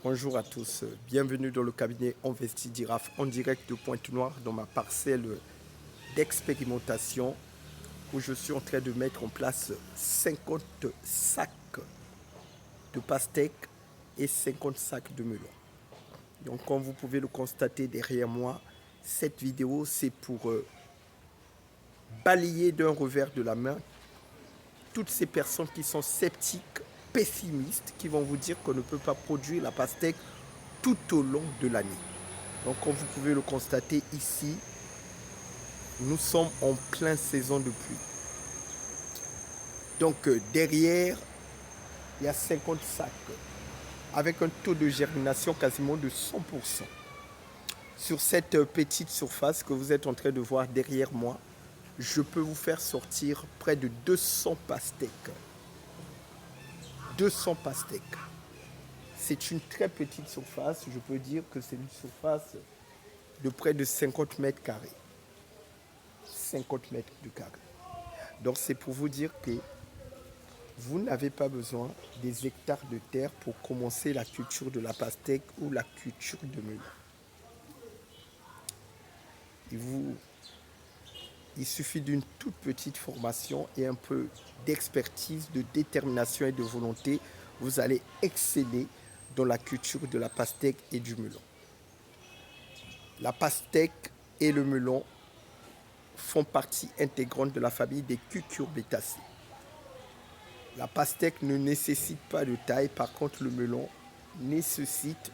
Bonjour à tous, bienvenue dans le cabinet Investi Giraffe en direct de Pointe-Noire dans ma parcelle d'expérimentation où je suis en train de mettre en place 50 sacs de pastèques et 50 sacs de melons. Donc comme vous pouvez le constater derrière moi, cette vidéo c'est pour balayer d'un revers de la main toutes ces personnes qui sont sceptiques, pessimistes, qui vont vous dire qu'on ne peut pas produire la pastèque tout au long de l'année. Donc comme vous pouvez le constater ici, nous sommes en pleine saison de pluie. Donc derrière, il y a 50 sacs avec un taux de germination quasiment de 100%. Sur cette petite surface que vous êtes en train de voir derrière moi, je peux vous faire sortir près de 200 pastèques. 200 pastèques. C'est une très petite surface, je peux dire que c'est une surface de près de 50 mètres carrés. 50 mètres carrés. Donc c'est pour vous dire que vous n'avez pas besoin des hectares de terre pour commencer la culture de la pastèque ou la culture de melon. Il suffit d'une toute petite formation et un peu d'expertise, de détermination et de volonté. Vous allez exceller dans la culture de la pastèque et du melon. La pastèque et le melon font partie intégrante de la famille des cucurbitacées. La pastèque ne nécessite pas de taille, par contre le melon nécessite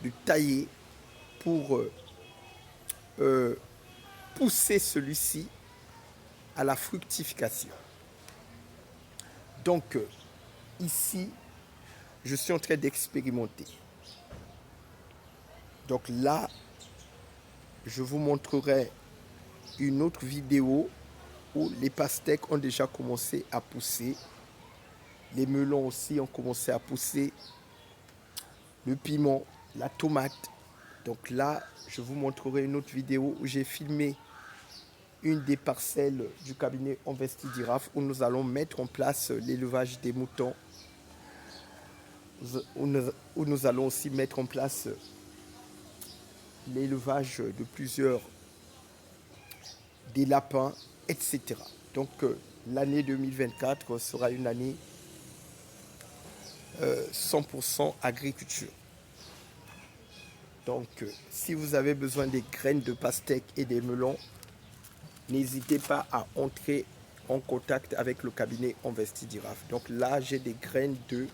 de tailler pour pousser celui-ci à la fructification. Donc ici, je suis en train d'expérimenter. Donc là, je vous montrerai une autre vidéo où les pastèques ont déjà commencé à pousser. Les melons aussi ont commencé à pousser. Le piment, la tomate. Donc là, je vous montrerai une autre vidéo où j'ai filmé une des parcelles du cabinet Investi Giraffe où nous allons mettre en place l'élevage des moutons. Où nous allons aussi mettre en place l'élevage de plusieurs des lapins, etc. Donc l'année 2024 sera une année 100% agriculture. Donc si vous avez besoin des graines de pastèque et des melons, n'hésitez pas à entrer en contact avec le cabinet Investi Giraffe. Donc là j'ai des graines de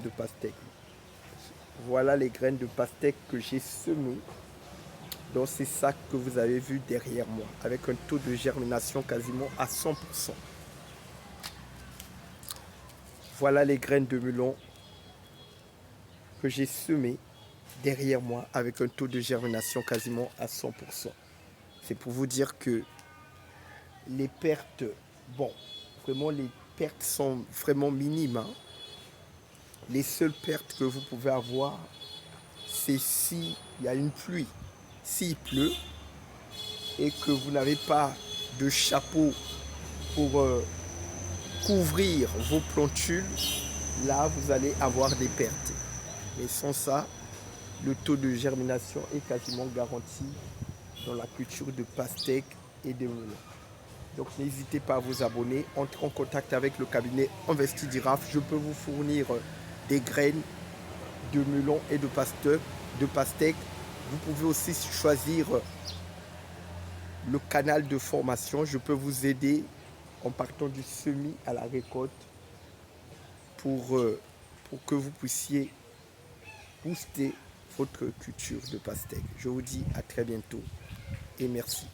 pastèque. Voilà les graines de pastèque que j'ai semées dans ces sacs que vous avez vus derrière moi, avec un taux de germination quasiment à 100%. Voilà les graines de melon que j'ai semées derrière moi, avec un taux de germination quasiment à 100%. C'est pour vous dire que les pertes, vraiment les pertes sont vraiment minimes. Hein. Les seules pertes que vous pouvez avoir, c'est s'il y a une pluie. S'il pleut et que vous n'avez pas de chapeau pour couvrir vos plantules, là vous allez avoir des pertes. Mais sans ça, le taux de germination est quasiment garanti dans la culture de pastèque et de melon. Donc n'hésitez pas à vous abonner, entrez en contact avec le cabinet Investi Giraffe. Je peux vous fournir des graines de melon et de pastèque. Vous pouvez aussi choisir le canal de formation. Je peux vous aider en partant du semis à la récolte pour que vous puissiez booster votre culture de pastèque. Je vous dis à très bientôt et merci.